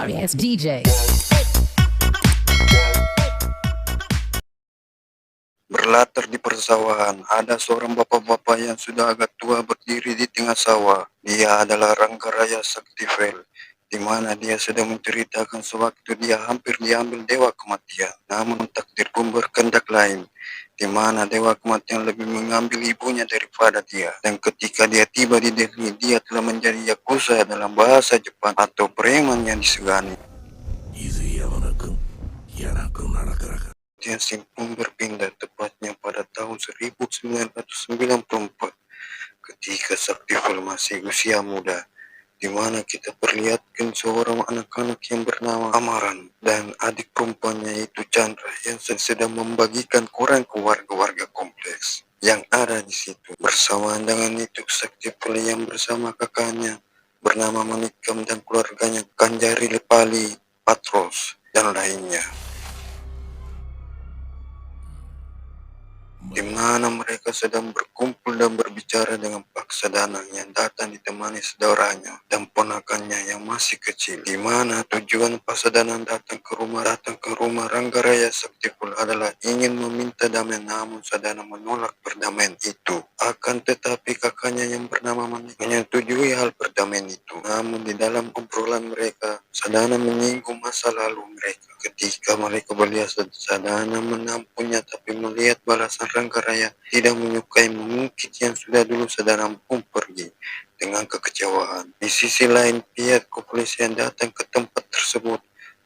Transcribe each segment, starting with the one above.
Darius DJ. Berlatar di persawahan, ada seorang bapak-bapak yang sudah agak tua berdiri di tengah sawah. Dia adalah Ranggaraya Saktivel, di mana dia sedang menceritakan sewaktu dia hampir diambil dewa kematian. Namun takdir pun berkehendak lain, di mana dewa kematian lebih mengambil ibunya daripada dia. Dan ketika dia tiba di Delhi, dia telah menjadi yakuza dalam bahasa Jepang atau preman yang disegani. Dia pun berpindah tepatnya pada tahun 1994 ketika Saktivel masih usia muda, di mana kita perlihatkan seorang anak-anak yang bernama Amaran dan adik perempuannya itu Chandra yang sedang membagikan koran ke warga-warga kompleks yang ada di situ. Bersamaan dengan itu Saktivel yang bersama kakaknya bernama Manikam dan keluarganya Kanjari Lepali, Patros, dan lainnya, di mana mereka sedang berkumpul dan berbicara dengan Paksa Danang yang datang ditemani saudaranya dan ponakannya yang masih kecil. Di mana tujuan Paksa Danang datang ke rumah Ranggaraya Saktivel adalah ingin meminta damai, namun Sadana menolak perdamaian itu. Akan tetapi kakaknya yang bernama Manik menyetujui hal perdamaian itu. Namun di dalam obrolan mereka, Sadana menyinggung masa lalu mereka. Ketika mereka melihat Sadana menampunnya, tapi melihat balasan Ranggaraya tidak menyukai mengungkit yang sudah dulu, Sadana pun pergi dengan kekecewaan. Di sisi lain, pihak kepolisian datang ke tempat tersebut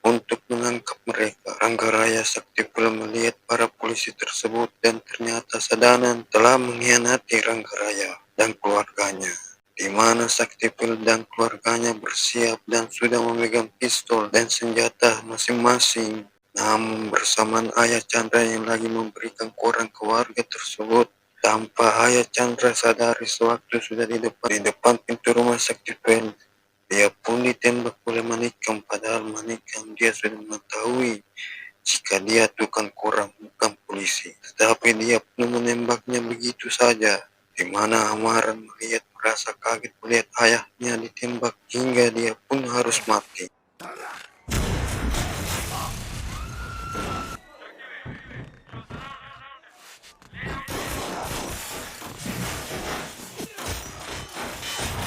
untuk menangkap mereka. Ranggaraya Saktivel melihat para polisi tersebut dan ternyata Sadana telah mengkhianati Ranggaraya dan keluarganya, di mana Saktivel dan keluarganya bersiap dan sudah memegang pistol dan senjata masing-masing. Namun bersamaan ayah Chandra yang lagi memberikan koran ke warga tersebut, tanpa ayah Chandra sadari sewaktu sudah di depan pintu rumah Saktivel, dia pun ditembak oleh Manikam. Padahal Manikam dia sudah mengetahui jika dia tukang koran bukan polisi, tetapi dia pun menembaknya begitu saja, di mana Amaran melihat merasa kaget melihat ayahnya ditembak hingga dia pun harus mati.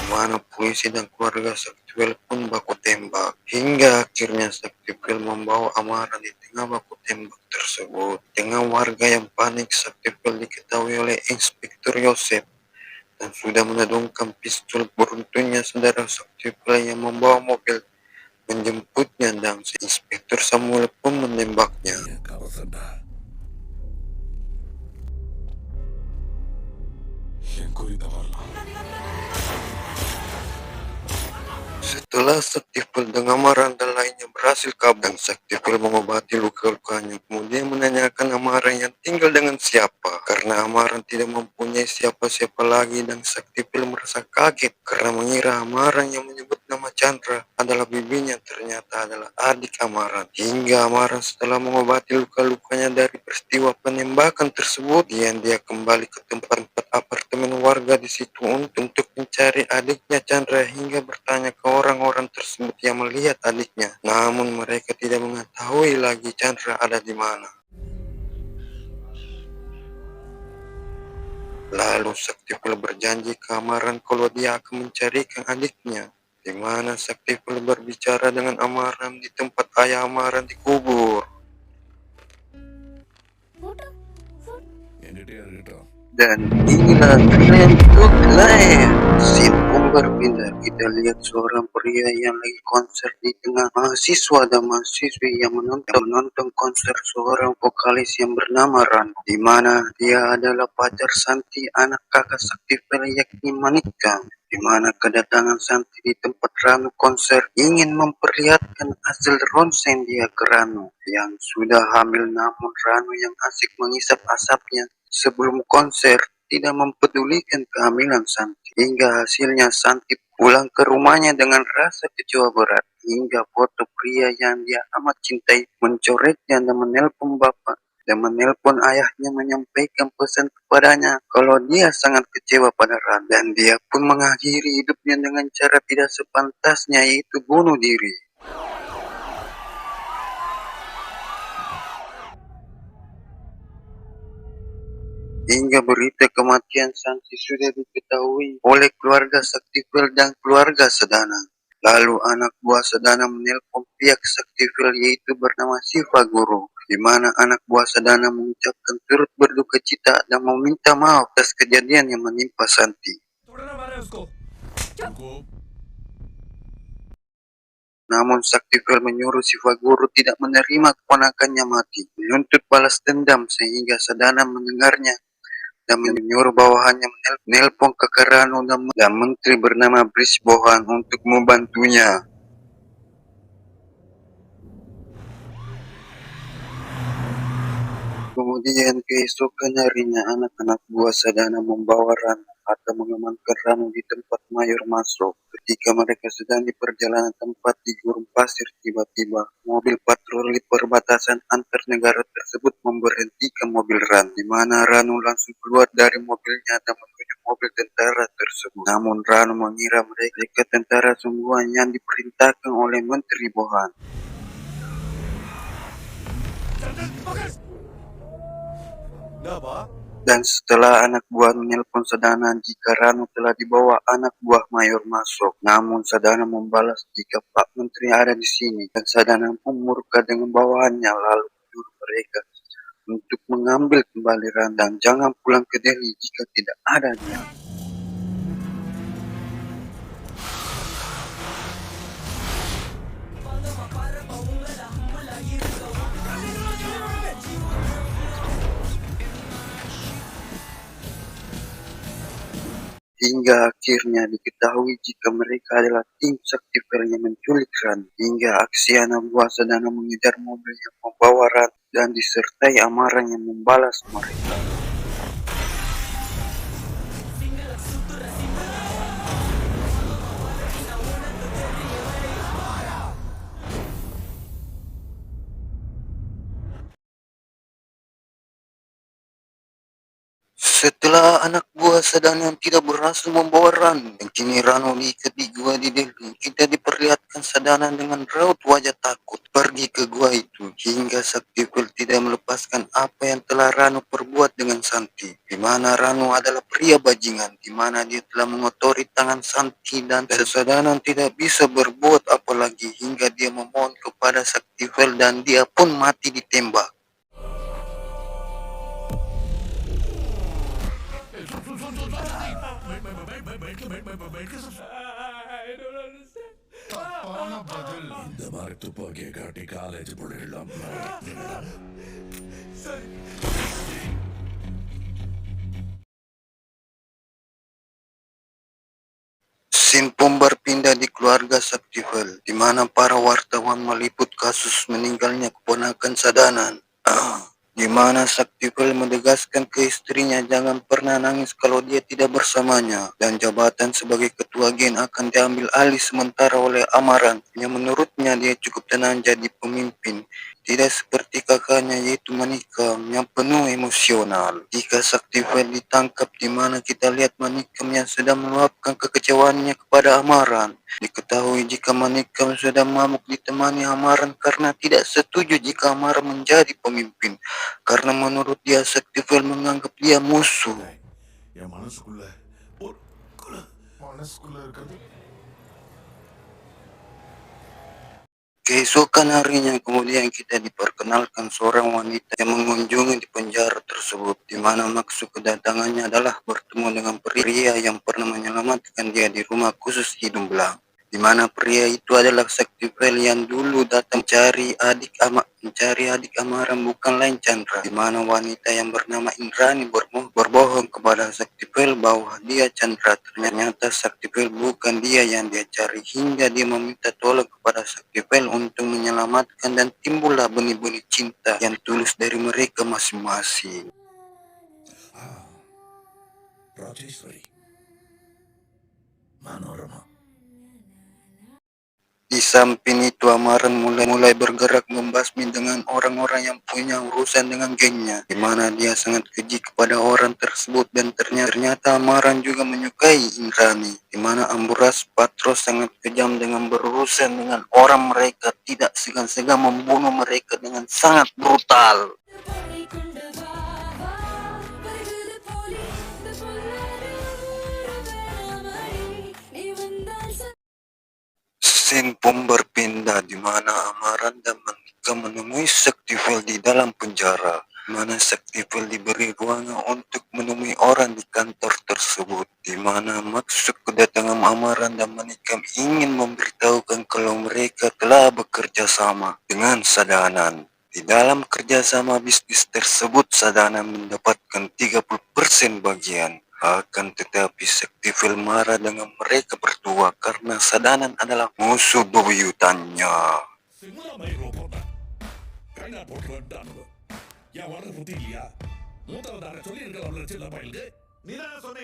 Di mana polisi dan keluarga Saktivel pun baku tembak, hingga akhirnya Saktivel membawa Amaran di tengah baku tembak tersebut. Dengan warga yang panik, Saktivel diketahui oleh Inspektur Yosef dan sudah menodongkan pistol. Beruntungnya saudara Saktivel yang membawa mobil menjemputnya dan si Inspektur Samuel pun menembaknya. Setelah Saktivel dengan Amaran dan lainnya berhasil kabur, Saktivel mengobati luka-lukanya, kemudian menanyakan Amaran yang tinggal dengan siapa, karena Amaran tidak mempunyai siapa-siapa lagi, dan Saktivel merasa kaget karena mengira Amaran yang menyebut nama Chandra adalah bibinya, ternyata adalah adik Amaran. Hingga Amaran setelah mengobati luka-lukanya dari peristiwa penembakan tersebut, dia kembali ke tempat apartemen warga di situ untuk mencari adiknya Chandra, hingga bertanya ke orang-orang tersebut yang melihat adiknya. Namun mereka tidak mengetahui lagi Chandra ada di mana. Lalu Saktivel berjanji ke Amaran kalau dia akan mencarikan adiknya, di mana Saktivel berbicara dengan Amaran di tempat ayah Amaran dikubur. Dan inilah Tram to Life. Scene pun berpindah. Kita lihat seorang pria yang lagi konser di tengah mahasiswa dan mahasiswi yang menonton konser seorang vokalis yang bernama Ran, di mana dia adalah pacar Santi, anak kakak Saktivel yakni Manika. Di mana kedatangan Santi di tempat Ranu konser ingin memperlihatkan hasil ronsen dia ke Ranu yang sudah hamil, namun Ranu yang asik mengisap asapnya sebelum konser tidak mempedulikan kehamilan Santi, hingga hasilnya Santi pulang ke rumahnya dengan rasa kecewa berat, hingga foto pria yang dia amat cintai mencoretnya dan menelpon bapak dan menelpon ayahnya menyampaikan pesan kepadanya kalau dia sangat kecewa pada Ran, dan dia pun mengakhiri hidupnya dengan cara tidak sepantasnya, yaitu bunuh diri. Hingga berita kematian Santi sudah diketahui oleh keluarga Saktifel dan keluarga Sedana. Lalu anak buah Sedana menelpon pihak Saktifel yaitu bernama Siva Guru, di mana anak buah Sedana mengucapkan turut berduka cita dan meminta maaf atas kejadian yang menimpa Santi. Namun Saktifel menyuruh Siva Guru tidak menerima keponakannya mati, menuntut balas dendam sehingga Sedana mendengarnya dan menyuruh bawahannya menelpon ke Karano dan menteri bernama Brisbohan untuk membantunya. Kemudian keesokan harinya anak-anak buah Sadana membawa Rano atau mengamankan Rano di tempat Mayor masuk. Ketika mereka sedang di perjalanan tempat di gurun pasir, tiba-tiba mobil patroli perbatasan antar negara tersebut memberhentikan mobil Rano, di mana Rano langsung keluar dari mobilnya dan menuju mobil tentara tersebut. Namun Rano mengira mereka tentara sungguhan yang diperintahkan oleh Menteri Bohan. Dan setelah anak buah menelpon Sadana jika Rano telah dibawa anak buah Mayor masuk, namun Sadana membalas jika Pak Menteri ada di sini, dan Sadana pun murka dengan bawahannya lalu menyuruh mereka untuk mengambil kembali Rano dan jangan pulang ke Delhi jika tidak ada dia. Hingga akhirnya diketahui jika mereka adalah tim Saktifel yang menculik Rano. Hingga aksi anak buah Sadana mengejar mobil yang membawa Rano dan disertai amarah yang membalas mereka. Setelah anak buah Sadana tidak berhasil membawa Rano, dan kini Rano diikat di gua di Delhi, kita diperlihatkan Sadana dengan raut wajah takut pergi ke gua itu, hingga Saktifel tidak melepaskan apa yang telah Rano perbuat dengan Santi, di mana Rano adalah pria bajingan, di mana dia telah mengotori tangan Santi dan Sadana tidak bisa berbuat apa lagi hingga dia memohon kepada Saktifel dan dia pun mati ditembak. இந்த மாதிரி துப்பாக்கியை காட்டி காலேஜ் பிள்ளைகளாம் Scene pun berpindah di keluarga Saktifel, di mana para wartawan meliput kasus meninggalnya keponakan Sadanan. Di mana Saktifel menegaskan ke istrinya jangan pernah nangis kalau dia tidak bersamanya, dan jabatan sebagai ketua gen akan diambil alih sementara oleh Amaran, yang menurutnya dia cukup tenang jadi pemimpin. Tidak seperti kakaknya yaitu Manikam yang penuh emosional. Jika Saktifel ditangkap, di mana kita lihat Manikam yang sedang meluapkan kekecewaannya kepada Amaran. Diketahui jika Manikam sudah mabuk ditemani Amaran karena tidak setuju jika Amaran menjadi pemimpin. Karena menurut dia Saktifel menganggap dia musuh. என் மனசுக்குள்ள ஒரு மனசுக்குள்ள இருக்கிறது. Keesokan harinya kemudian kita diperkenalkan seorang wanita yang mengunjungi di penjara tersebut, di mana maksud kedatangannya adalah bertemu dengan pria yang pernah menyelamatkan dia di rumah khusus hidung belang, di mana pria itu adalah Saktifel yang dulu datang mencari adik Amaran bukan lain Chandra, di mana wanita yang bernama Indrani berbohong kepada Saktifel bahwa dia Chandra. Ternyata Saktifel bukan dia yang dia cari, hingga dia meminta tolong kepada Saktifel untuk menyelamatkan, dan timbullah benih-benih cinta yang tulus dari mereka masing-masing. Rajeswari Manorama. Di samping itu Amaran mulai bergerak membasmi dengan orang-orang yang punya urusan dengan gengnya, di mana dia sangat keji kepada orang tersebut, dan ternyata Amaran juga menyukai Indrani, di mana Amburas Patros sangat kejam dengan berurusan dengan orang mereka, tidak segan-segan membunuh mereka dengan sangat brutal. scene bom berpindah di mana Amaran dan Monica menemui Saktivel di dalam penjara, di mana Saktivel diberi ruangan untuk menemui orang di kantor tersebut, di mana maksud kedatangan Amaran dan Monica ingin memberitahukan kalau mereka telah bekerja sama dengan Sadanan. Di dalam kerjasama bisnis tersebut, Sadanan mendapatkan 30% bagian. Akan tetapi Saktivel marah dengan mereka berdua karena Sadanan adalah musuh bebuyutannya. Semua main robot. Karena bodoh. Ya warna putih ya. Mutar darah solir kalau bercerita baik.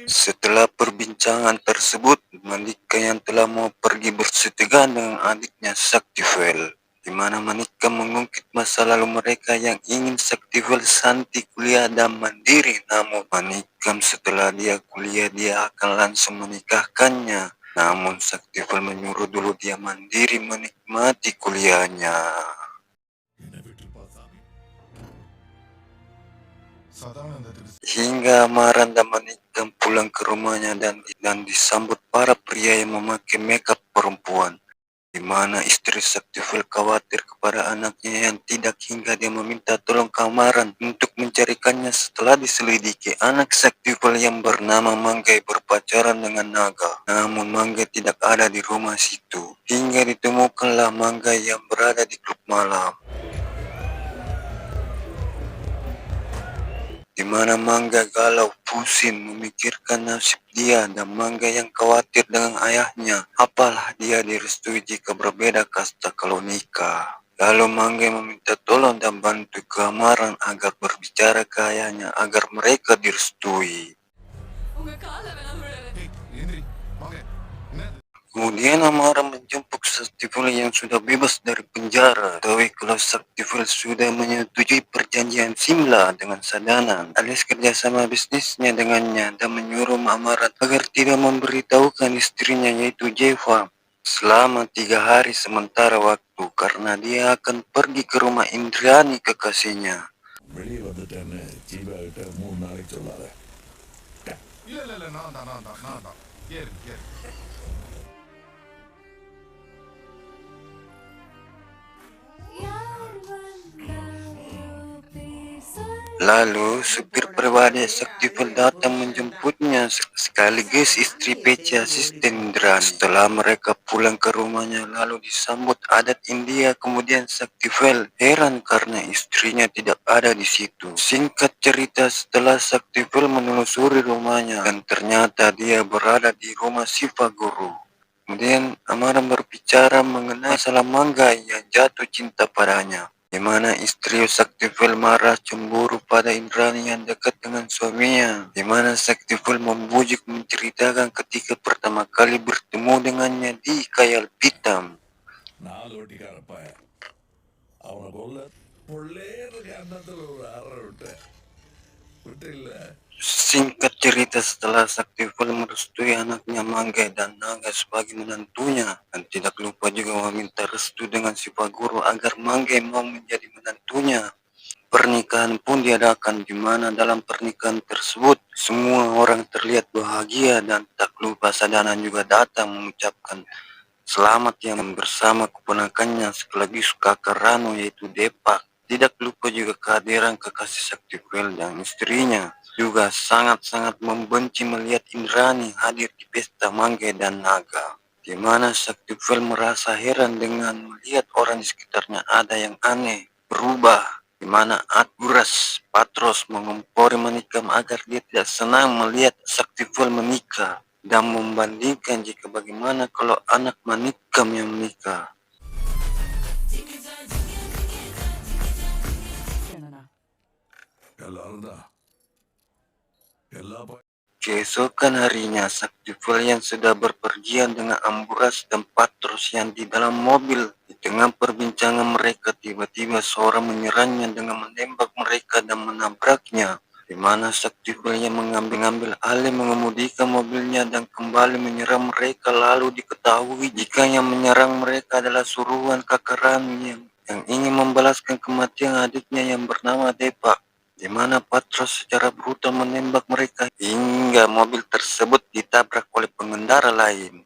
Setelah perbincangan tersebut, Monica yang telah mau pergi bersetegan dengan adiknya Saktivel, di mana Monica mengungkit masa lalu mereka yang ingin Saktivel santi kuliah dan mandiri. Namun Monica setelah dia kuliah dia akan langsung menikahkannya. Namun Saktivel menyuruh dulu dia mandiri menikmati kuliahnya. Hingga Amaran dan Monica pulang ke rumahnya dan disambut para pria yang memakai makeup perempuan, di mana istri Saktivel khawatir kepada anaknya yang tidak hingga dia meminta tolong ke Amaran untuk mencarikannya. Setelah diselidiki, anak Saktivel yang bernama Manggai berpacaran dengan Naga, namun Manggai tidak ada di rumah situ, hingga ditemukanlah Manggai yang berada di klub malam, di mana Mangga galau pusing memikirkan nasib dia dan Mangga yang khawatir dengan ayahnya. Apalah dia direstui jika berbeda kasta kalau nikah. Lalu Mangga meminta tolong dan bantu ke Amaran agar berbicara ke ayahnya agar mereka direstui. Kemudian Amaran menjemput Saktivel yang sudah bebas dari penjara. Tapi kalau Saktivel sudah menyetujui perjanjian Simla dengan Sadanan alias kerjasama bisnisnya dengannya, dan menyuruh Amaran agar tidak memberitahukan istrinya yaitu Jeva selama 3 hari sementara waktu karena dia akan pergi ke rumah Indrani kekasihnya. Beli வந்துட்டேன்னு ஜீவாகிட்ட 3 நாளைக்கு சொல்லாத. இல்ல நான் தான் ஏறு Lalu supir pribadi Saktivel datang menjemputnya sekaligus istri PC asisten Indrani. Setelah mereka pulang ke rumahnya lalu disambut adat India, kemudian Saktivel heran karena istrinya tidak ada di situ. Singkat cerita, setelah Saktivel menelusuri rumahnya dan ternyata dia berada di rumah Siva Guru. Kemudian Amaran berbicara mengenai masalah Mangga yang jatuh cinta padanya, di mana istri Saktivel marah cemburu pada Indrani yang dekat dengan suaminya, di mana Saktivel membujuk menceritakan ketika pertama kali bertemu dengannya di Kayal Pitam. 4 வெட்டிக்காரப்ப அவனை கொல்ல பொள்ளேருக்கு அன்னத்தில் ஒரு அறை விட்டு இல்லை. Singkat cerita, setelah Saktivel merestui anaknya Mangga dan Naga sebagai menantunya, dan tidak lupa juga meminta restu dengan Siva Guru agar Mangga mau menjadi menantunya, pernikahan pun diadakan, di mana dalam pernikahan tersebut semua orang terlihat bahagia dan tak lupa Sadanan juga datang mengucapkan selamat yang bersama keponakannya sekaligus kakak Rano yaitu Depak. Tidak lupa juga kehadiran kekasih Saktivel dan istrinya. Juga sangat-sangat membenci melihat Indrani hadir di pesta Mangga dan Naga, di mana Saktivel merasa heran dengan melihat orang di sekitarnya ada yang aneh, berubah, di mana Atguras Patros mengompori Manikam agar dia tidak senang melihat Saktivel menikah dan membandingkan jika bagaimana kalau anak Manikam yang menikah. Keesokan harinya, Saktivel yang sudah berpergian dengan Amburas dan Patros yang di dalam mobil. Di tengah perbincangan mereka, tiba-tiba seorang menyerangnya dengan menembak mereka dan menabraknya, di mana Saktivel yang mengambil alih mengemudikan mobilnya dan kembali menyerang mereka. Lalu diketahui jika yang menyerang mereka adalah suruhan kakak Rani yang ingin membalaskan kematian adiknya yang bernama Depak, di mana Patros secara brutal menembak mereka hingga mobil tersebut ditabrak oleh pengendara lain.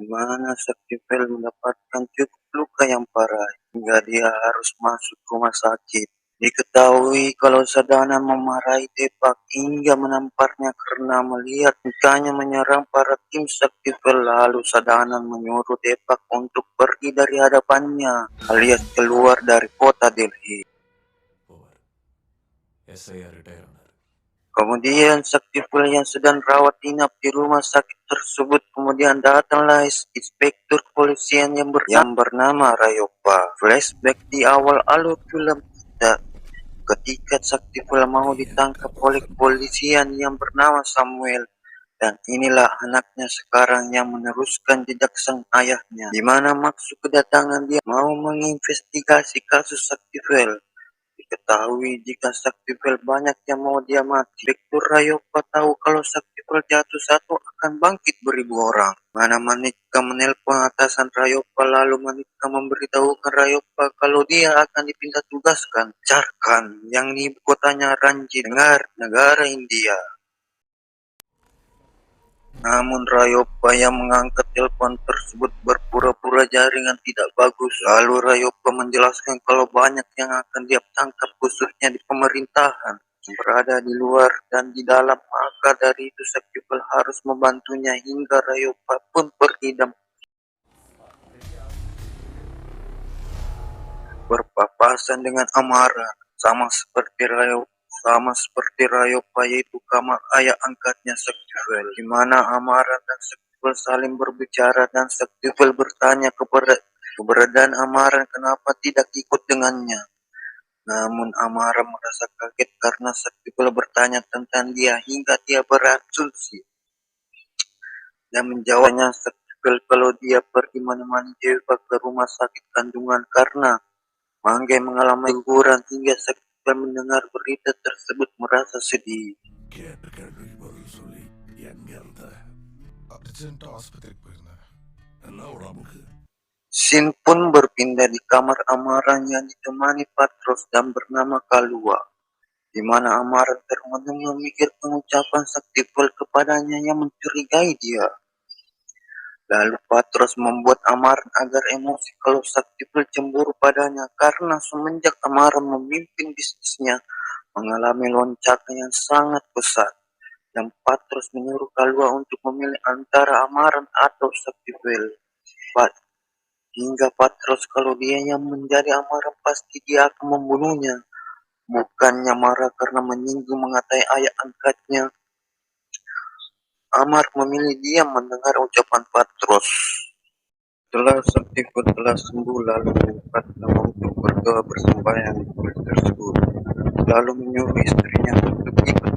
di mana Saktivel mendapatkan cukup luka yang parah hingga dia harus masuk rumah sakit. Diketahui kalau Sadana memarahi Depak hingga menamparnya karena melihat mukanya menyerang para tim Saktivel. Lalu Sadana menyuruh Depak untuk pergi dari hadapannya alias keluar dari kota Delhi. Over SIR retire అన్నారు. Kemudian Saktivel yang sedang rawat inap di rumah sakit tersebut kemudian datanglah inspektur kepolisian yang bernama Rayopa. Flashback di awal alur film kita ketika Saktivel mau ditangkap oleh kepolisian yang bernama Samuel. Dan inilah anaknya sekarang yang meneruskan jejak sang ayahnya, di mana maksud kedatangan dia mau menginvestigasi kasus Saktivel. Diketahui jika Saktivel banyak yang mau dia mati. Inspektur Rayopa tahu kalau Saktivel jatuh satu akan bangkit beribu orang. Mana Manika menelpon atasan Rayopa, lalu Manika memberitahukan Rayopa kalau dia akan dipindah tugaskan Jharkhand yang ibu kotanya Ranji, negara India. Namun Rayopa yang mengangkat telepon tersebut berpura-pura jaringan tidak bagus. Lalu Rayopa menjelaskan kalau banyak yang akan dia tangkap khususnya di pemerintahan berada di luar dan di dalam. Maka dari itu Saktivel harus membantunya hingga Rayopa pun pergi dan berpapasan dengan Amara sama seperti Rayopa yaitu Kamal ayah angkatnya Saktivel, di mana Amara dan Saktivel saling berbicara dan Saktivel bertanya keberadaan Amara kenapa tidak ikut dengannya. Namun Amara merasa kaget karena Saktivel bertanya tentang dia hingga dia berasumsi dan menjawabnya Saktivel kalau dia pergi menemani Dewa ke rumah sakit kandungan karena Manggai mengalami guguran hingga Saktivel mendengar berita tersebut merasa sedih. கேட்டுக்கேட்டு பதில் சொல்லி எங்க இருந்த அர்ஜென்ட்டா ஆஸ்பத்திரிக்கு போயிருந்தேன். என்ன உடம்புக்கு Sin pun berpindah di kamar Amaran yang ditemani Patros dan bernama Kalua, di mana Amaran termenung memikirkan ucapan Saktivel kepadanya yang mencurigai dia. Lalu Patros membuat Amaran agar emosi kalau Saktivel cemburu padanya karena semenjak Amaran memimpin bisnisnya mengalami lonjakan yang sangat besar. Dan Patros menyuruh Kalua untuk memilih antara Amaran atau Saktivel. Hingga Patros kalau dia yang menjadi Amaran pasti dia akan membunuhnya. Bukannya marah karena menyinggung mengatai ayah angkatnya. Amar memilih diam mendengar ucapan Patros. Setelah Saktivel telah sembuh, lalu mengangkatnya untuk berdoa bersembahyang di kuil tersebut. Lalu menyuruh istrinya untuk ikut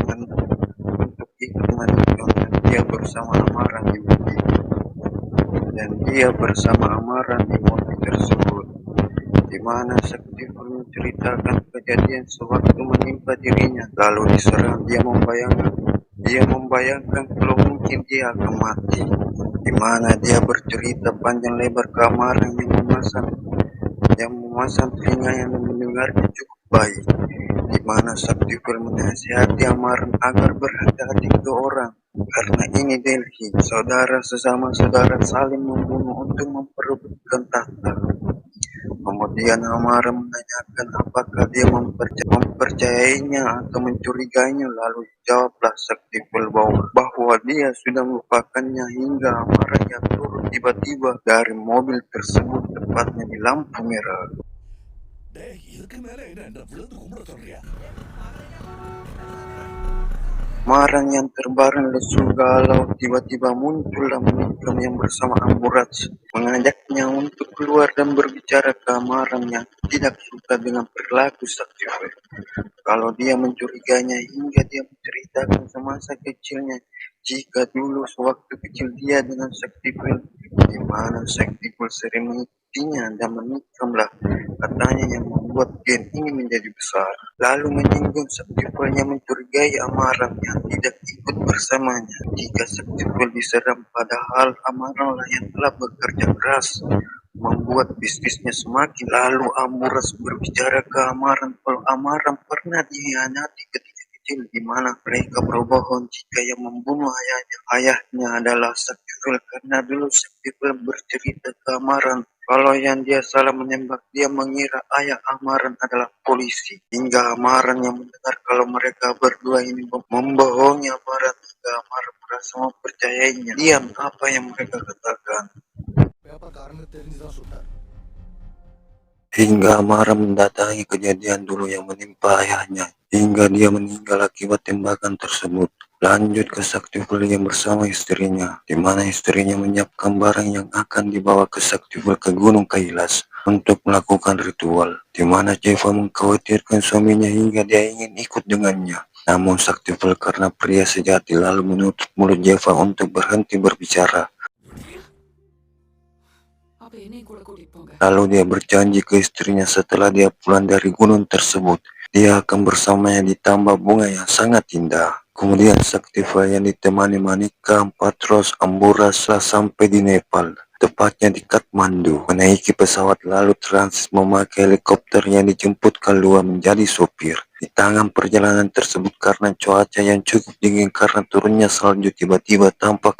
menikah dan dia bersama Amaran di mobil. Dan dia bersama Amaran di mobil tersebut, di mana Saktivel menceritakan kejadian sewaktu menimpa dirinya. Lalu diserang dia membayangkan kalau mungkin dia akan mati, di mana dia bercerita panjang lebar ke Amaran yang memasang telinganya dan mendengarnya cukup baik, di mana Saktivel menasihati Amaran agar berhati-hati ke orang karena ini Delhi, saudara sesama saudara saling membunuh untuk memperebutkan tahta. Kemudian Amara menanyakan apakah dia mempercayainya atau mencurigainya, lalu jawablah Saktivel bahwa dia sudah melupakannya hingga Amara yang turun tiba-tiba dari mobil tersebut tepatnya di lampu merah. டேய் இதுக்கு மேல என்ன விழுந்து கும்பிட சொல்றியா Marang yang terbaring lesu galau tiba-tiba muncullah Manikam yang bersama Amburat mengajaknya untuk keluar dan berbicara ke Marang yang tidak suka dengan perilaku Saktivel. Kalau dia mencurigainya hingga dia menceritakan semasa kecilnya jika dulu sewaktu kecil dia dengan Saktivel, di mana Saktivel sering mengikutinya dan menikamlah katanya yang membuat gen ini menjadi besar. Lalu menyinggung Saktivel yang mencurigai Amaran yang tidak ikut bersamanya jika Saktivel diserang, padahal Amaran lah yang telah bekerja keras membuat bisnisnya semakin. Lalu Amuras berbicara ke Amaran kalau Amaran pernah dikhianati ketika kecil di mana mereka berbohong jika yang membunuh ayahnya adalah Saktiful, karena dulu Saktiful bercerita ke Amaran kalau yang dia salah menembak, dia mengira ayah Amaran adalah polisi. Hingga Amaran yang mendengar kalau mereka berdua ini membohongi Amaran, hingga Amaran merasa mempercayainya. Diam apa yang mereka katakan. Apa karena தெரிஞ்சுதான் சுட்டார் Hingga Amara mendatangi kejadian dulu yang menimpa ayahnya, hingga dia meninggal akibat tembakan tersebut. Lanjut ke Saktiful yang bersama istrinya, di mana istrinya menyiapkan barang yang akan dibawa ke Saktiful ke Gunung Kailas untuk melakukan ritual, di mana Jeva mengkhawatirkan suaminya hingga dia ingin ikut dengannya. Namun Saktiful karena pria sejati lalu menutup mulut Jeva untuk berhenti berbicara. Lalu dia berjanji ke istrinya setelah dia pulang dari gunung tersebut, dia akan bersamanya di tambak bunga yang sangat indah. Kemudian Saktiful yang ditemani Manika, Patros, Amburas telah sampai di Nepal, tepatnya di Kathmandu. Menaiki pesawat lalu transit memakai helikopter yang dijemput Kalua menjadi sopir. Di tangan perjalanan tersebut karena cuaca yang cukup dingin karena turunnya salju, tiba-tiba tampak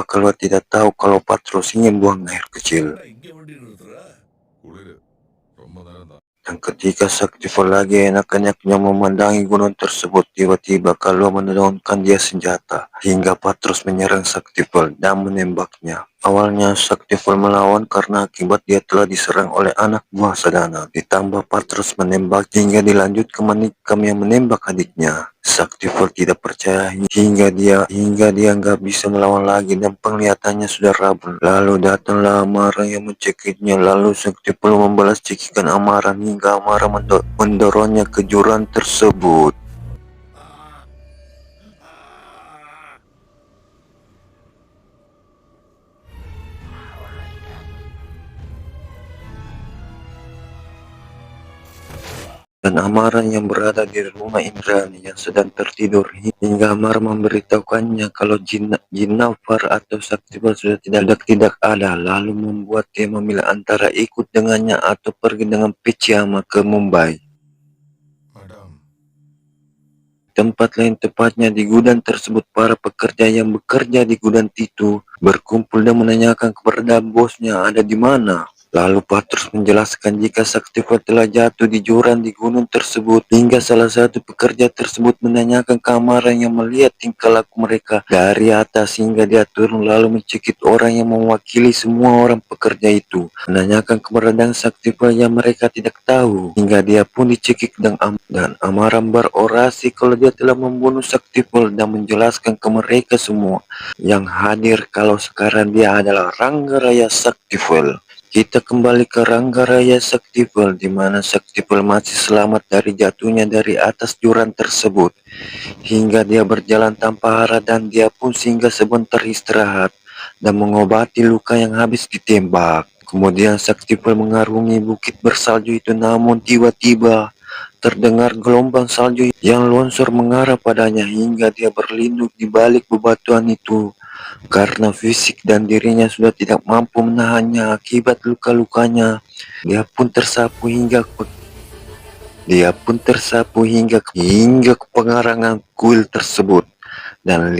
Kalua tidak tahu kalau Patros ingin buang air kecil. இங்க வண்டி நிறுத்துற குளிர் ரொம்ப நேரம் தான் Dan ketika Saktiful lagi enak-enaknya memandangi gunung tersebut, tiba-tiba Kalua menurunkan dia senjata, hingga Patros menyerang Saktiful dan menembaknya. Awalnya Saktiful melawan karena akibat dia telah diserang oleh anak buah Sadana. Ditambah Patros menembak hingga dilanjut ke Manikam yang menembak adiknya. Saktiful tidak percaya hingga dia nggak bisa melawan lagi dan penglihatannya sudah rabun. Lalu datanglah Amaran yang mencekiknya. Lalu Saktiful membalas cekikan Amaran hingga Amaran mendorongnya ke jurang tersebut. Dan Amaran yang berada di rumah Indrani yang sedang tertidur, hingga Amaran memberitahukannya kalau Jin Nafar atau Saktiful sudah tidak ada, lalu membuat dia memilih antara ikut dengannya atau pergi dengan Peciyama ke Mumbai. Madam Tempat lain, tepatnya di gudang tersebut, para pekerja yang bekerja di gudang itu berkumpul dan menanyakan kepada bosnya ada di mana. Lalu Patros menjelaskan jika Saktiful telah jatuh di jurang di gunung tersebut, hingga salah satu pekerja tersebut menanyakan ke Amaran yang melihat tingkah laku mereka dari atas, hingga dia turun lalu mencekik orang yang mewakili semua orang pekerja itu, menanyakan keberadaan Saktiful yang mereka tidak tahu, hingga dia pun dicekik dan Amaran berorasi kalau dia telah membunuh Saktiful dan menjelaskan ke mereka semua yang hadir kalau sekarang dia adalah Ranggaraya Saktiful. Kita kembali ke Ranggaraya Saktiful, di mana Saktiful masih selamat dari jatuhnya dari atas jurang tersebut, hingga dia berjalan tanpa arah dan dia pun singgah sebentar istirahat dan mengobati luka yang habis ditembak. Kemudian Saktiful mengarungi bukit bersalju itu, namun tiba-tiba terdengar gelombang salju yang longsor mengarah padanya hingga dia berlindung di balik bebatuan itu. Karena fisik dan dirinya sudah tidak mampu menahannya akibat luka-lukanya, dia pun tersapu hingga ke pengarangan kuil tersebut dan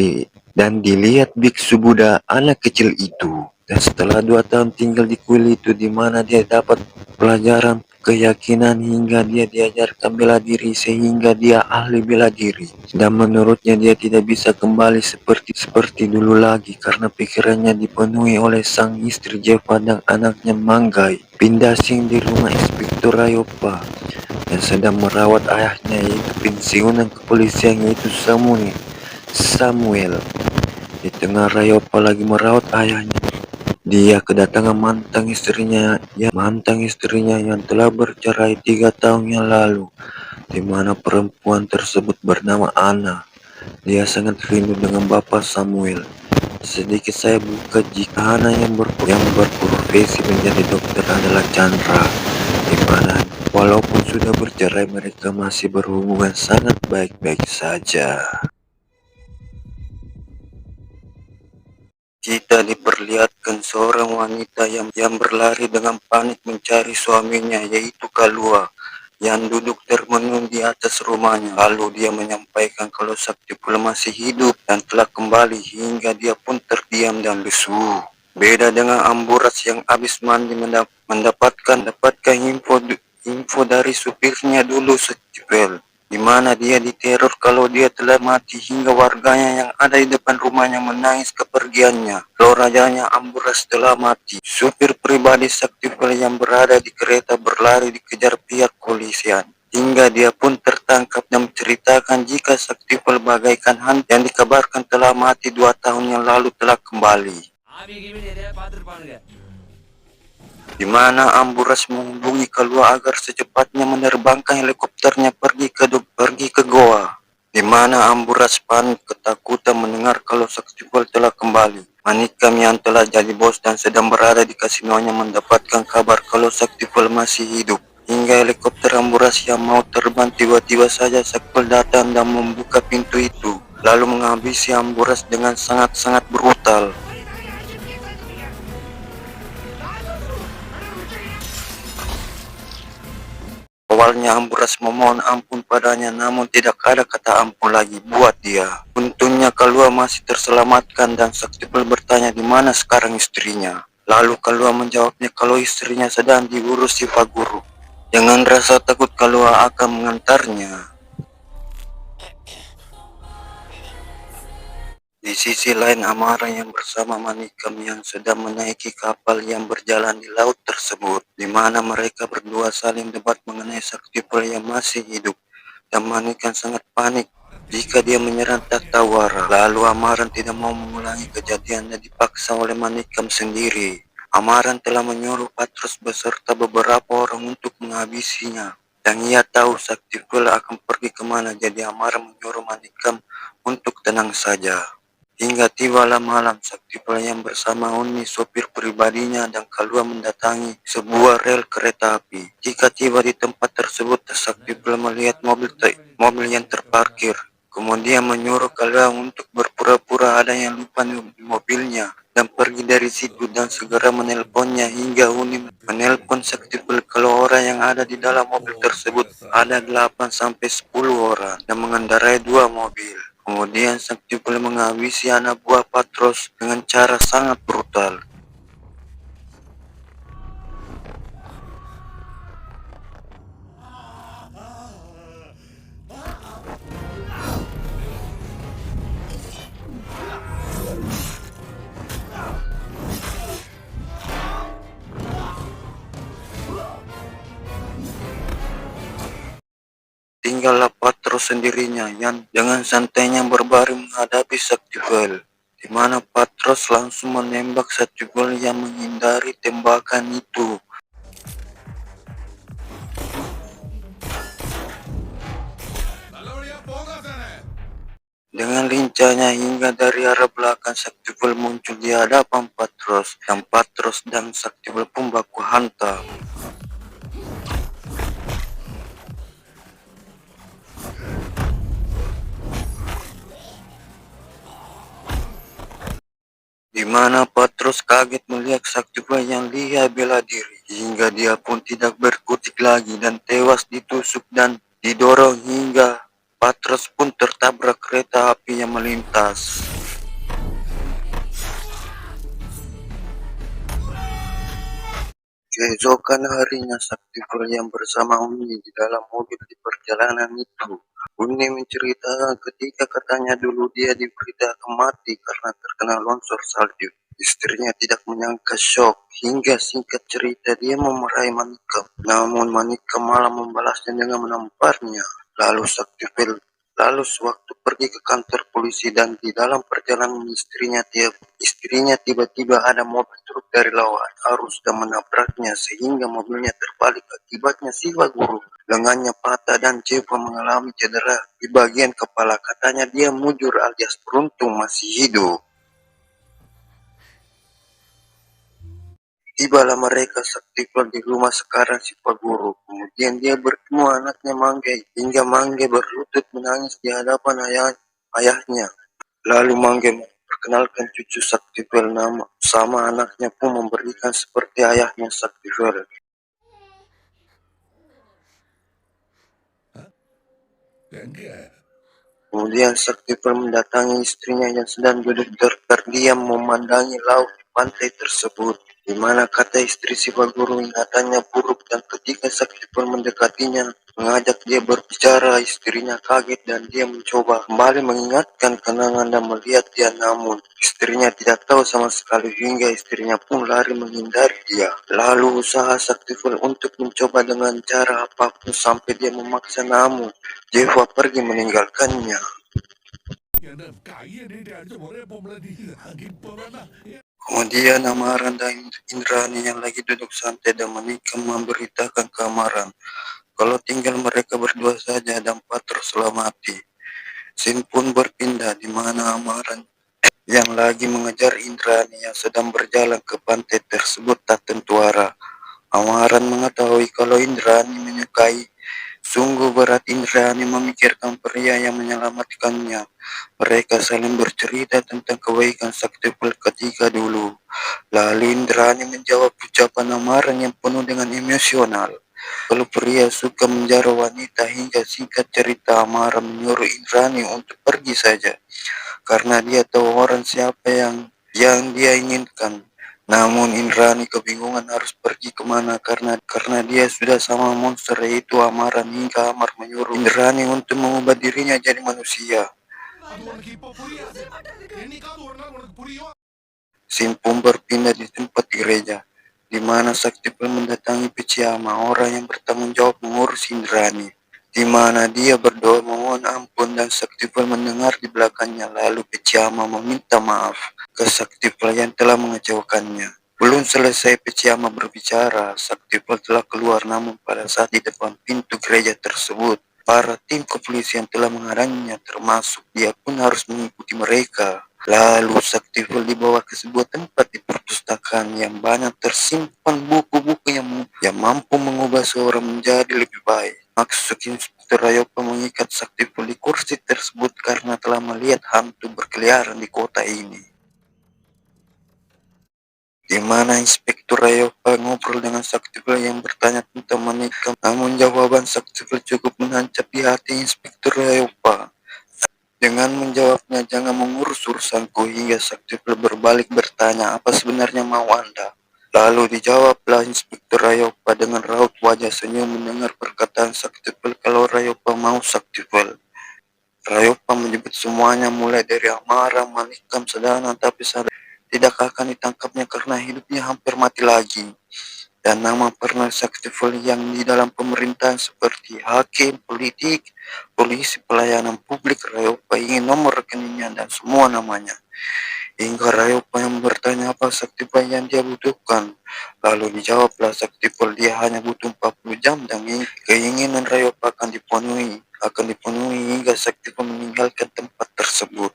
dilihat biksu Buddha anak kecil itu. Dan setelah 2 tahun tinggal di kuil itu, di mana dia dapat pelajaran keyakinan hingga dia diajarkan bela diri sehingga dia ahli bela diri. Dan menurutnya dia tidak bisa kembali seperti dulu lagi karena pikirannya dipenuhi oleh sang istri Jeva dan anaknya Manggai, Pindasing di rumah Inspektur Rayopa yang sedang merawat ayahnya, yaitu pensiunan kepolisian, yaitu Samuel. Di tengah Rayopa lagi merawat ayahnya, dia kedatangan mantan istrinya yang telah bercerai 3 tahun yang lalu, di mana perempuan tersebut bernama Anna. Dia sangat rindu dengan bapak Samuel. Sedikit saya buka jika Anna yang berprofesi menjadi dokter adalah Chandra, di mana walaupun sudah bercerai mereka masih berhubungan sangat baik-baik saja. Kita diperlihatkan seorang wanita yang berlari dengan panik mencari suaminya, yaitu Kalua. yang duduk termenung di atas rumahnya. Lalu dia menyampaikan kalau Saktiful masih hidup dan telah kembali, hingga dia pun terdiam dan lesu. Beda dengan Amburas yang habis mandi mendapatkan info dari supirnya dulu, Saktiful, di mana dia diteror kalau dia telah mati, hingga warganya yang ada di depan rumahnya menangis kepergiannya. Kalau rajanya Amburas telah mati, supir pribadi Saktiful yang berada di kereta berlari dikejar pihak kepolisian, hingga dia pun tertangkap dan menceritakan jika Saktiful bagaikan hantu yang dikabarkan telah mati 2 tahun yang lalu telah kembali. Di mana Amburas menghubungi keluar agar secepatnya menerbangkan helikopternya pergi ke goa. Di mana Amburas panik ketakutan mendengar kalau Saktiful telah kembali. Manikam yang telah jadi bos dan sedang berada di kasinonya mendapatkan kabar kalau Saktiful masih hidup. Hingga helikopter Amburas yang mau terbang, tiba-tiba saja Saktiful datang dan membuka pintu itu, lalu menghabisi Amburas dengan sangat-sangat brutal. Awalnya Amburas memohon ampun padanya, namun tidak ada kata ampun lagi buat dia. Untungnya Kalua masih terselamatkan dan Saktiful bertanya di mana sekarang istrinya. Lalu Kalua menjawabnya kalau istrinya sedang diurus si Pak Guru. Dengan rasa takut Kalua akan mengantarnya. Di sisi lain, Amara yang bersama Manikam yang sedang menaiki kapal yang berjalan di laut tersebut, di mana mereka berdua saling debat mengenai Saktiful yang masih hidup, dan Manikam sangat panik jika dia menyerang Tatawara. Lalu Amaran tidak mau mengulangi kejadian dan dipaksa oleh Manikam sendiri. Amaran telah menyuruh Patros beserta beberapa orang untuk menghabisinya, dan ia tahu Saktiful akan pergi kemana, jadi Amaran menyuruh Manikam untuk tenang saja. Hingga tibalah malam, Saktiful yang bersama Uni, sopir pribadinya, dan Kalua mendatangi sebuah rel kereta api. Jika tiba di tempat tersebut, Saktiful melihat mobil yang terparkir. Kemudian menyuruh Kalua untuk berpura-pura ada yang lupa di mobilnya dan pergi dari situ, dan segera menelponnya, hingga Uni menelpon Saktiful kalau orang yang ada di dalam mobil tersebut ada 8-10 orang dan mengendarai 2 mobil. Kemudian Saktiful menghabisi anak buah Patros dengan cara sangat brutal. Tinggallah Patros sendirinya yang dengan santainya berbaring menghadapi Saktiful, di mana Patros langsung menembak Saktiful yang menghindari tembakan itu. Dengan lincahnya hingga dari arah belakang, Saktiful muncul di hadapan Patros, dan Patros dan Saktiful pun baku hantam. Di mana Patros kaget melihat Saktiful yang lihat bela diri, hingga dia pun tidak berkutik lagi dan tewas ditusuk dan didorong hingga Patros pun tertabrak kereta api yang melintas. Keesokan harinya, Saktiful yang bersama Uni di dalam mobil di perjalanan itu. Uni menceritakan ketika katanya dulu dia diberitakan mati karena terkena longsor salju. Istrinya tidak menyangka, shock, hingga singkat cerita dia memarahi Manikam. Namun Manikam malah membalasnya dengan menamparnya. Lalu sewaktu pergi ke kantor polisi dan di dalam perjalanan istrinya tiba-tiba ada mobil truk dari lawan arus dan menabraknya sehingga mobilnya terbalik. Akibatnya si Guru lengannya patah dan Jepa mengalami cedera di bagian kepala. Katanya dia mujur alias beruntung masih hidup. Tibalah mereka Saktiful di rumah sekarang si Pak Guru. Kemudian dia bertemu anaknya Mangge, hingga Mangge berlutut menangis di hadapan ayahnya. Lalu Mangge memperkenalkan cucu Saktiful, nama sama anaknya pun memberikan seperti ayahnya Saktiful. Enggak. Kemudian Saktiful mendatangi istrinya yang sedang duduk terdiam memandangi laut di pantai tersebut, di mana kata istri si Baguru ingatannya buruk dan ketika Saktiful mendekatinya, mengajak dia berbicara, istrinya kaget dan dia mencoba kembali mengingatkan kenangan dan melihat dia, namun istrinya tidak tahu sama sekali hingga istrinya pun lari menghindari dia. Lalu usaha Saktiful untuk mencoba dengan cara apapun sampai dia memaksa, namun Jeva pergi meninggalkannya. Yang kaya dia boleh pemeladi angin pemana. Kemudian Amaran dan Indrani yang lagi duduk santai dan menikam memberitakan ke Amaran kalau tinggal mereka berdua saja dan Patro mati. Scene pun berpindah di mana Amaran yang lagi mengejar Indrani yang sedang berjalan ke pantai tersebut tak tentu arah. Amaran mengetahui kalau Indrani menyukai. Sungguh berat Indrani memikirkan pria yang menyelamatkannya. Mereka saling bercerita tentang kebaikan Saktiful ketika dulu. Lalu Indrani menjawab ucapan Amaran yang penuh dengan emosional. Kalau pria suka menjara wanita hingga singkat cerita Amaran menyuruh Indrani untuk pergi saja. Karena dia tahu orang siapa yang dia inginkan. Namun Indrani kebingungan harus pergi kemana karena dia sudah sama monster yaitu Amaran hingga Amar menyuruh Indrani untuk mengubah dirinya jadi manusia. Scene pun berpindah di tempat gereja, di mana Saktiful mendatangi Peciyama, orang yang bertanggung jawab mengurus Indrani, di mana dia berdoa memohon ampun dan Saktiful mendengar di belakangnya. Lalu Peciyama meminta maaf ke Saktiful yang telah mengecewakannya. Belum selesai Peciyama berbicara, Saktiful telah keluar, namun pada saat di depan pintu gereja tersebut, para tim kepolisian telah menghalanginya, termasuk dia pun harus mengikuti mereka. Lalu Saktiful dibawa ke sebuah tempat di perpustakaan yang banyak tersimpan buku-buku yang mampu mengubah seorang menjadi lebih baik. Maksud Inspektur Rayopa mengikat Saktiful di kursi tersebut karena telah melihat hantu berkeliaran di kota ini. Di mana Inspektur Rayopa ngobrol dengan Saktiful yang bertanya tentang menikah, namun jawaban Saktiful cukup menancap di hati Inspektur Rayopa. Dengan menjawabnya, jangan mengurus urusanku, hingga Saktiful berbalik bertanya, apa sebenarnya mau Anda? Lalu dijawablah Inspektur Rayopa dengan raut wajah senyum mendengar perkataan Saktiful kalau Rayopa mau Saktiful. Rayopa menyebut semuanya mulai dari Amara, Manikam, Sadana, tapi sadar tidak akan ditangkapnya karena hidupnya hampir mati lagi. Dan nama pernah Saktiful yang di dalam pemerintahan seperti hakim, politik, polisi, pelayanan publik, Rayopa ingin nomor rekeningnya dan semua namanya. Hingga Rayopa yang bertanya apa Saktiful yang dia butuhkan. Lalu dijawablah Saktiful dia hanya butuh 40 jam dan keinginan Rayopa akan dipenuhi hingga Saktiful meninggalkan tempat tersebut.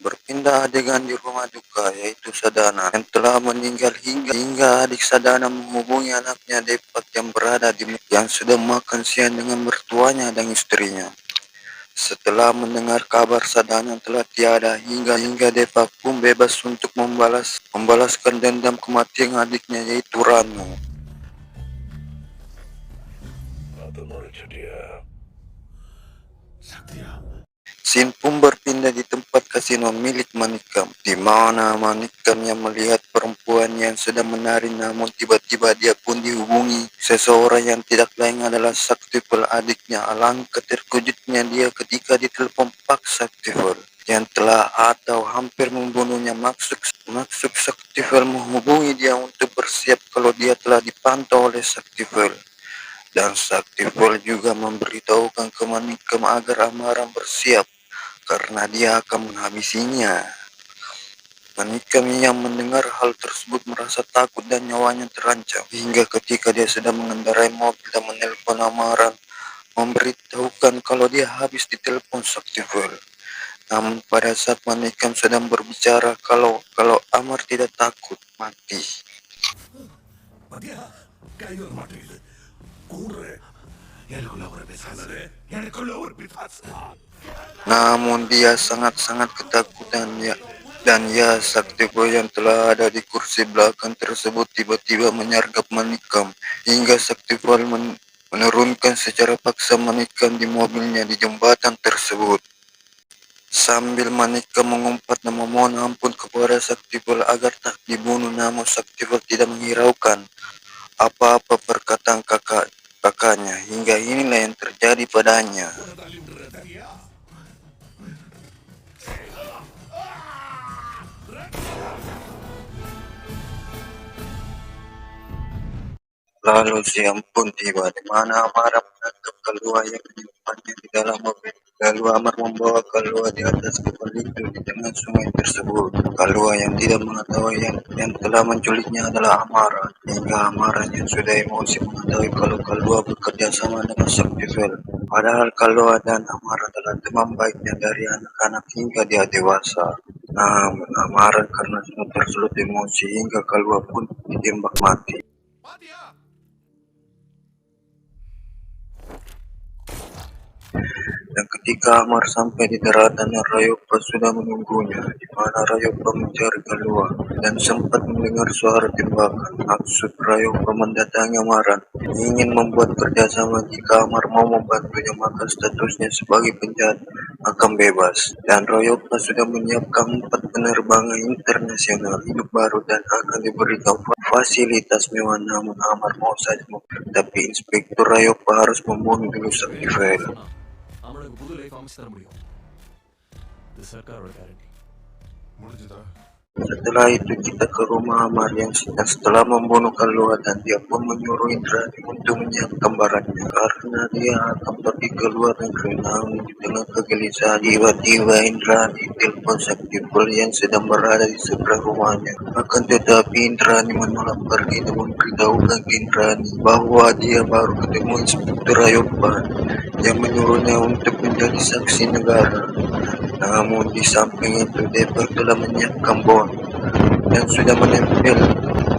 Berpindah adegan di rumah duka yaitu Sadana yang telah meninggal hingga adik Sadana menghubungi anaknya Depak yang berada yang sudah makan siang dengan mertuanya dan istrinya. Setelah mendengar kabar Sadana telah tiada hingga Depak pun bebas untuk membalaskan dendam kematian adiknya yaitu Ranu. Scene pun berpindah di tempat kasino milik Manikam, di mana Manikam yang melihat perempuan yang sedang menari, namun tiba-tiba dia pun dihubungi seseorang yang tidak lain adalah Saktiful adiknya. Alangkah terkejutnya dia ketika ditelepon Pak Saktiful yang telah atau hampir membunuhnya. Maksud Saktiful menghubungi dia untuk bersiap kalau dia telah dipantau oleh Saktiful. Dan Saktiful juga memberitahukan ke Manikam agar Amaran bersiap karena dia akan menghabisinya. Manikam yang mendengar hal tersebut merasa takut dan nyawanya terancam. Hingga ketika dia sedang mengendarai mobil dan menelpon Amaran, memberitahukan kalau dia habis ditelepon Saktiful. Namun pada saat Manikam sedang berbicara kalau Amar tidak takut mati. Namun dia sangat-sangat ketakutan Dan ya, Saktival yang telah ada di kursi belakang tersebut tiba-tiba menyergap Manikam hingga Saktival menurunkan secara paksa Manikam di mobilnya di jembatan tersebut. Sambil Manikam mengumpat dan memohon ampun kepada Saktival agar tak dibunuh, namun Saktival tidak menghiraukan apa-apa perkataan kakaknya hingga inilah yang terjadi padanya. Lalu siang pun tiba, di mana Amar menangkap Kalua yang menyimpannya di dalam mobil. Lalu Amar membawa Kalua di atas kapal itu di tengah sungai tersebut. Kalua yang tidak mengetahui yang telah menculiknya adalah Amara. Hingga Amara yang sudah emosi mengetahui kalau Kalua bekerja sama dengan Saktival. Padahal Kalua dan Amar adalah teman baiknya dari anak-anak hingga dia dewasa. Namun Amara karena sudah tersulut emosi hingga Kalua pun ditembak mati. Dan ketika Amar sampai di daratan, Rayopa sudah menunggunya, di mana Rayopa mencari Kalua dan sempat mendengar suara tembakan. Maksud Rayopa mendatangi Amaran, ingin membuat kerjasama. Jika Amar mau membantunya, maka statusnya sebagai penjahat akan bebas. Dan Rayopa sudah menyiapkan 4 penerbangan internasional hidup baru dan akan diberikan fasilitas mewah. Namun Amar mau saja, tapi Inspektur Rayopa harus membunuh dulu Saktival. அவனுக்கு புது லைஃப் அமைச்சு தர முடியும். இது சர்க்காரோட கேரண்டி. முடிஞ்சுதா? Setelah itu kita ke rumah Amar yang setelah membunuh Kalua, dan dia pun menyuruh Indrani untuk menyiapkan barangnya karena dia akan pergi ke luar negeri. Namun di tengah kegelisahan tiba-tiba Indrani telepon Saktival yang sedang berada di seberang rumahnya. Akan tetapi Indrani menolak pergi dan memberitahukan ke Indrani bahwa dia baru ketemu Inspektur Rayopa yang menyuruhnya untuk menjadi saksi negara. Namun di samping itu Depok telah menyiapkan bom dan sudah menempel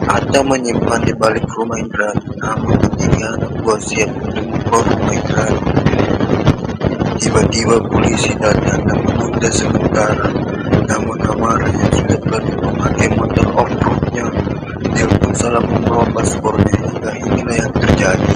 atau menyimpan di balik rumah Indrani. Namun ketika anak buah siap untuk membom rumah Indrani, tiba-tiba polisi datang dan menunda sementara. Namun Amara yang sudah berani memakai motor off-roadnya, dia pun salah membawa paspornya hingga inilah yang terjadi.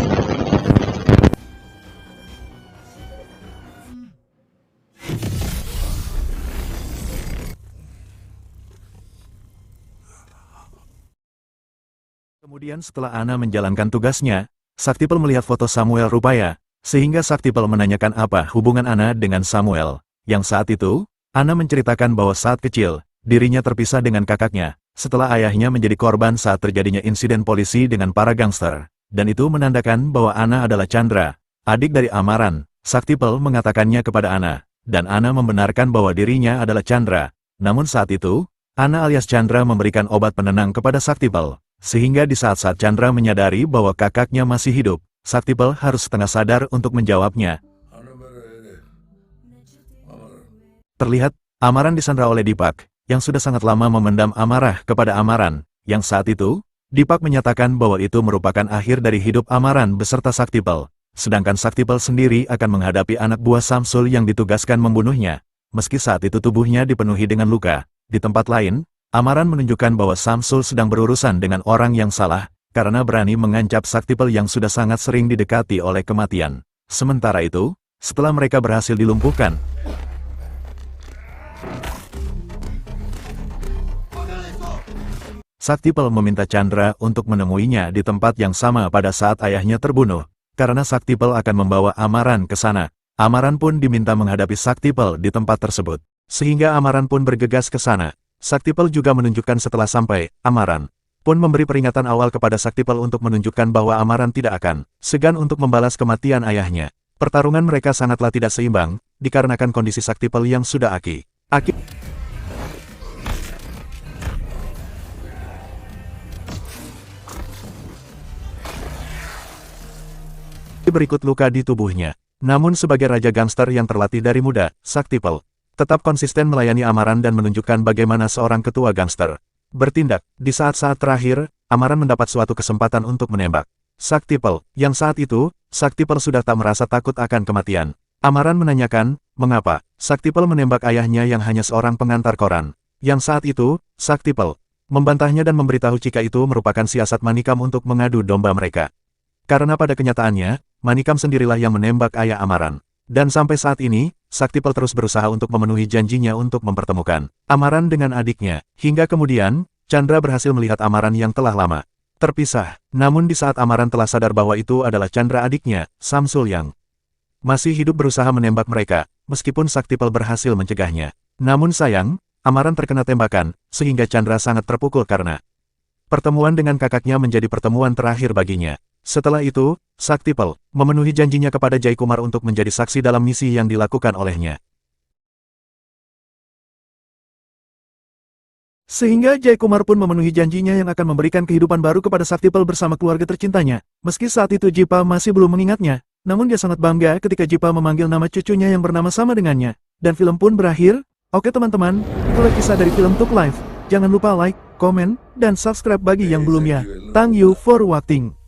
Kemudian setelah Ana menjalankan tugasnya, Saktival melihat foto Samuel Rupaya, sehingga Saktival menanyakan apa hubungan Ana dengan Samuel. Yang saat itu, Ana menceritakan bahwa saat kecil, dirinya terpisah dengan kakaknya, setelah ayahnya menjadi korban saat terjadinya insiden polisi dengan para gangster. Dan itu menandakan bahwa Ana adalah Chandra, adik dari Amaran. Saktival mengatakannya kepada Ana, dan Ana membenarkan bahwa dirinya adalah Chandra. Namun saat itu, Ana alias Chandra memberikan obat penenang kepada Saktival. Sehingga di saat-saat Chandra menyadari bahwa kakaknya masih hidup, Saktival harus setengah sadar untuk menjawabnya. Terlihat, Amaran disandra oleh Dipak, yang sudah sangat lama memendam amarah kepada Amaran, yang saat itu, Dipak menyatakan bahwa itu merupakan akhir dari hidup Amaran beserta Saktival, sedangkan Saktival sendiri akan menghadapi anak buah Samsul yang ditugaskan membunuhnya, meski saat itu tubuhnya dipenuhi dengan luka. Di tempat lain, Amaran menunjukkan bahwa Samsul sedang berurusan dengan orang yang salah, karena berani mengancam Saktival yang sudah sangat sering didekati oleh kematian. Sementara itu, setelah mereka berhasil dilumpuhkan, Saktival meminta Chandra untuk menemuinya di tempat yang sama pada saat ayahnya terbunuh, karena Saktival akan membawa Amaran ke sana. Amaran pun diminta menghadapi Saktival di tempat tersebut, sehingga Amaran pun bergegas ke sana. Saktival juga menunjukkan setelah sampai, Amaran pun memberi peringatan awal kepada Saktival untuk menunjukkan bahwa Amaran tidak akan segan untuk membalas kematian ayahnya. Pertarungan mereka sangatlah tidak seimbang, dikarenakan kondisi Saktival yang sudah aki. Berikut luka di tubuhnya. Namun sebagai raja gangster yang terlatih dari muda, Saktival tetap konsisten melayani Amaran dan menunjukkan bagaimana seorang ketua gangster bertindak. Di saat-saat terakhir, Amaran mendapat suatu kesempatan untuk menembak Saktival, yang saat itu, Saktival sudah tak merasa takut akan kematian. Amaran menanyakan, mengapa Saktival menembak ayahnya yang hanya seorang pengantar koran. yang saat itu, Saktipel membantahnya dan memberitahu jika itu merupakan siasat Manikam untuk mengadu domba mereka. Karena pada kenyataannya, Manikam sendirilah yang menembak ayah Amaran. Dan sampai saat ini, Saktipel terus berusaha untuk memenuhi janjinya untuk mempertemukan Amaran dengan adiknya. Hingga kemudian, Chandra berhasil melihat Amaran yang telah lama terpisah. Namun di saat Amaran telah sadar bahwa itu adalah Chandra adiknya, Samsul yang masih hidup berusaha menembak mereka, meskipun Saktipel berhasil mencegahnya. Namun sayang, Amaran terkena tembakan, sehingga Chandra sangat terpukul karena pertemuan dengan kakaknya menjadi pertemuan terakhir baginya. Setelah itu, Saktipel memenuhi janjinya kepada Jaikumar untuk menjadi saksi dalam misi yang dilakukan olehnya. Sehingga Jaikumar pun memenuhi janjinya yang akan memberikan kehidupan baru kepada Saktipel bersama keluarga tercintanya. Meski saat itu Jipa masih belum mengingatnya, namun dia sangat bangga ketika Jipa memanggil nama cucunya yang bernama sama dengannya. Dan film pun berakhir. Oke teman-teman, itulah kisah dari film Tuk Life. Jangan lupa like, komen, dan subscribe bagi yang belum ya. Thank you for watching.